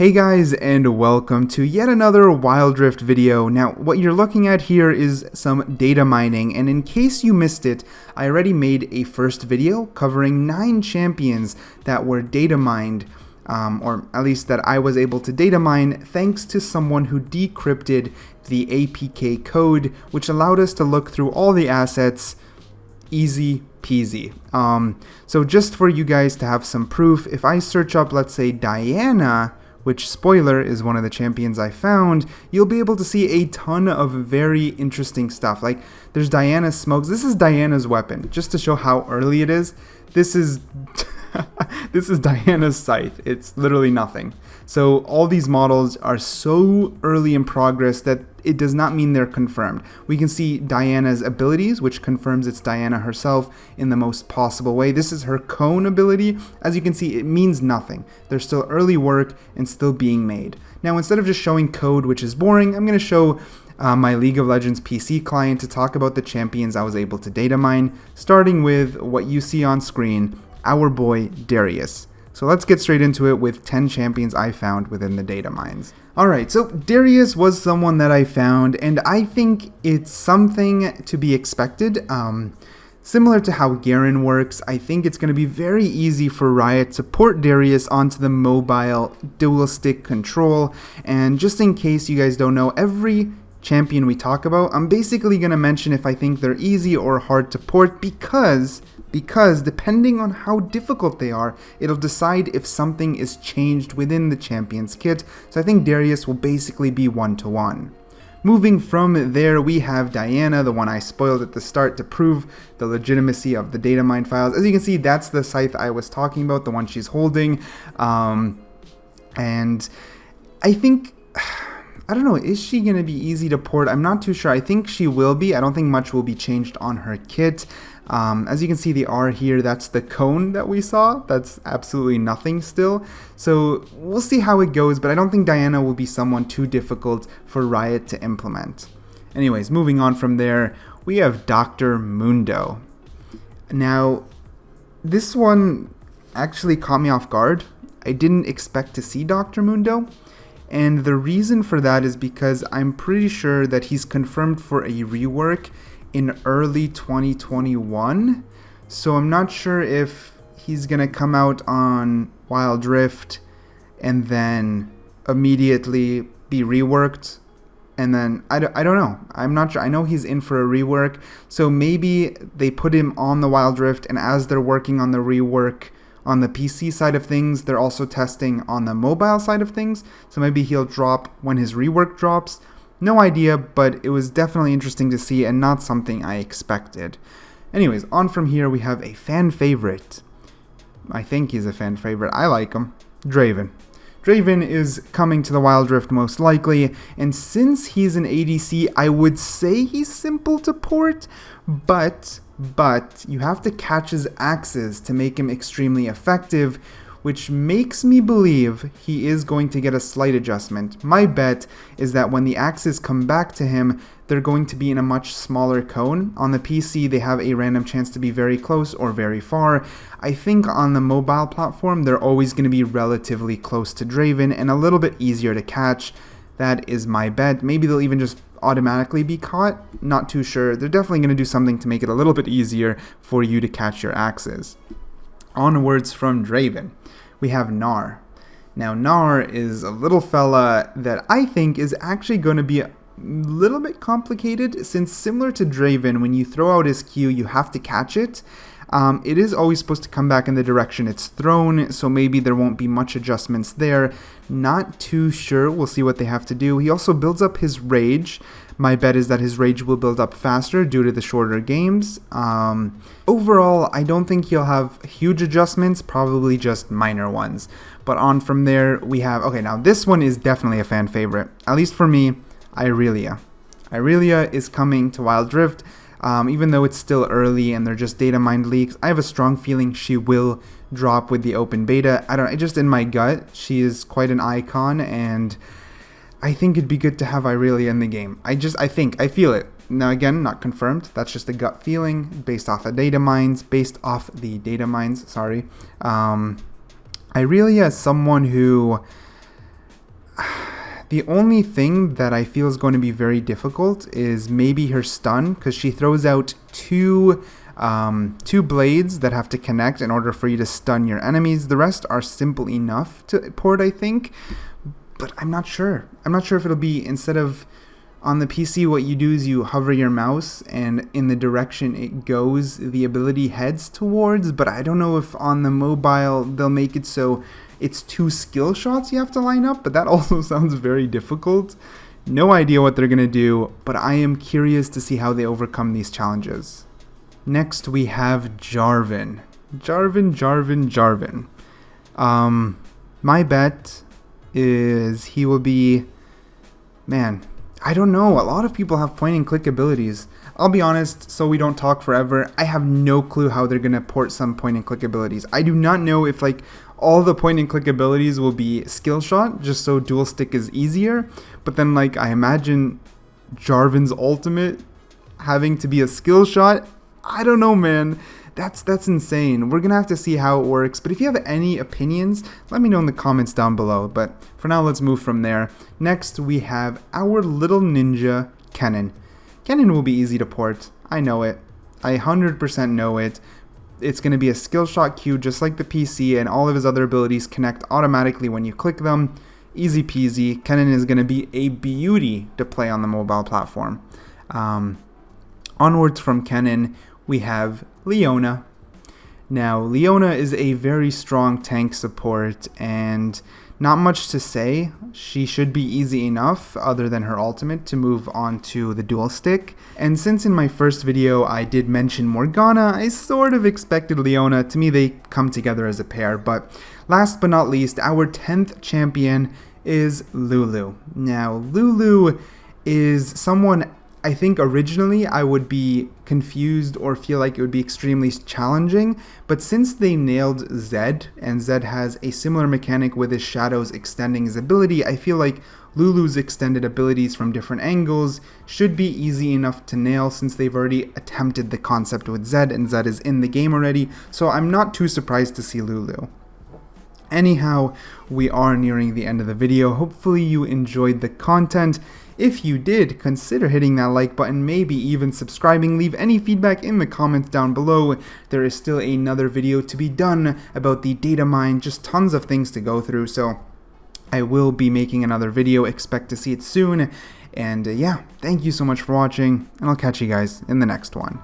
Hey guys, and welcome to yet another Wild Rift video. Now, what you're looking at here is some data mining, and in case you missed it, I already made a first video covering 9 champions that were data mined, or at least that I was able to data mine thanks to someone who decrypted the APK code, which allowed us to look through all the assets easy peasy. So just for you guys to have some proof, if I search up, let's say, Diana, which, spoiler, is one of the champions I found, you'll be able to see a ton of very interesting stuff. Like, there's Diana's smokes. This is Diana's weapon, just to show how early it is. This is this is Diana's scythe. It's literally nothing. So all these models are so early in progress that it does not mean they're confirmed. We can see Diana's abilities, which confirms it's Diana herself in the most possible way. This is her cone ability. As you can see, it means nothing. There's still early work and still being made. Now, instead of just showing code, which is boring, I'm going to show my League of Legends PC client to talk about the champions I was able to data mine, starting with what you see on screen, our boy Darius. So let's get straight into it with 10 champions I found within the data mines. Alright, so Darius was someone that I found, and I think it's something to be expected. Similar to how Garen works, I think it's going to be very easy for Riot to port Darius onto the mobile dual stick control. And just in case you guys don't know, every champion we talk about, I'm basically going to mention if I think they're easy or hard to port, because depending on how difficult they are, it'll decide if something is changed within the champion's kit. So I think Darius will basically be 1-to-1. Moving from there, we have Diana, the one I spoiled at the start to prove the legitimacy of the data mine files. As you can see, that's the scythe I was talking about, the one she's holding. And I think, I don't know, is she going to be easy to port? I'm not too sure. I think she will be. I don't think much will be changed on her kit. As you can see, the R here, that's the cone that we saw. That's absolutely nothing still. So we'll see how it goes, but I don't think Diana will be someone too difficult for Riot to implement. Anyways, moving on from there, we have Dr. Mundo. Now, this one actually caught me off guard. I didn't expect to see Dr. Mundo. And the reason for that is because I'm pretty sure that he's confirmed for a rework in early 2021. So I'm not sure if he's going to come out on Wild Rift and then immediately be reworked. And then, I don't know. I'm not sure. I know he's in for a rework. So maybe they put him on the Wild Rift, and as they're working on the rework on the PC side of things, they're also testing on the mobile side of things. So maybe he'll drop when his rework drops. No idea, but it was definitely interesting to see and not something I expected. Anyways, on from here, we have a fan favorite. I think he's a fan favorite. I like him. Draven. Draven is coming to the Wild Rift most likely, and since he's an ADC, I would say he's simple to port, but you have to catch his axes to make him extremely effective, which makes me believe he is going to get a slight adjustment. My bet is that when the axes come back to him, they're going to be in a much smaller cone. On the PC, they have a random chance to be very close or very far. I think on the mobile platform, they're always going to be relatively close to Draven and a little bit easier to catch. That is my bet. Maybe they'll even just automatically be caught. Not too sure. They're definitely going to do something to make it a little bit easier for you to catch your axes. Onwards from Draven, we have Gnar. Now, Gnar is a little fella that I think is actually going to be a little bit complicated, since similar to Draven, when you throw out his Q, you have to catch it. It is always supposed to come back in the direction it's thrown, so maybe there won't be much adjustments there. Not too sure. We'll see what they have to do. He also builds up his rage. My bet is that his rage will build up faster due to the shorter games. Overall, I don't think he'll have huge adjustments, probably just minor ones. But on from there, we have, okay, now this one is definitely a fan favorite, at least for me, Irelia. Irelia is coming to Wild Rift. Even though it's still early and they're just data mined leaks, I have a strong feeling she will drop with the open beta. Just in my gut, she is quite an icon, and I think it'd be good to have Irelia in the game. I feel it. Now again, not confirmed. That's just a gut feeling based off the data mines. Irelia is someone who The only thing that I feel is going to be very difficult is maybe her stun, because she throws out two blades that have to connect in order for you to stun your enemies. The rest are simple enough to port, I think, but I'm not sure. I'm not sure if it'll be, instead of on the PC, what you do is you hover your mouse and in the direction it goes, the ability heads towards, but I don't know if on the mobile they'll make it so it's 2 skill shots you have to line up, but that also sounds very difficult. No idea what they're going to do, but I am curious to see how they overcome these challenges. Next we have Draven. Draven. My bet is he will be, man, I don't know. A lot of people have point and click abilities. I'll be honest, so we don't talk forever, I have no clue how they're going to port some point and click abilities. I do not know if like all the point and click abilities will be skill shot, just so dual stick is easier. But then like I imagine Draven's ultimate having to be a skill shot. I don't know, man. That's insane. We're gonna have to see how it works, but if you have any opinions, let me know in the comments down below. But for now, let's move from there. Next, we have our little ninja, Kennen. Kennen will be easy to port. I know it. I 100% know it. It's gonna be a skill shot queue just like the PC, and all of his other abilities connect automatically when you click them. Easy peasy. Kennen is gonna be a beauty to play on the mobile platform. Onwards from Kennen, we have Leona. Now, Leona is a very strong tank support, and not much to say. She should be easy enough, other than her ultimate, to move on to the dual stick. And since in my first video I did mention Morgana, I sort of expected Leona. To me, they come together as a pair. But last but not least, our 10th champion is Lulu. Now, Lulu is someone I think originally I would be confused or feel like it would be extremely challenging, but since they nailed Zed, and Zed has a similar mechanic with his shadows extending his ability, I feel like Lulu's extended abilities from different angles should be easy enough to nail, since they've already attempted the concept with Zed, and Zed is in the game already, so I'm not too surprised to see Lulu. Anyhow, we are nearing the end of the video. Hopefully you enjoyed the content. If you did, consider hitting that like button, maybe even subscribing. Leave any feedback in the comments down below. There is still another video to be done about the data mine, just tons of things to go through, so I will be making another video. Expect to see it soon. And yeah, thank you so much for watching, and I'll catch you guys in the next one.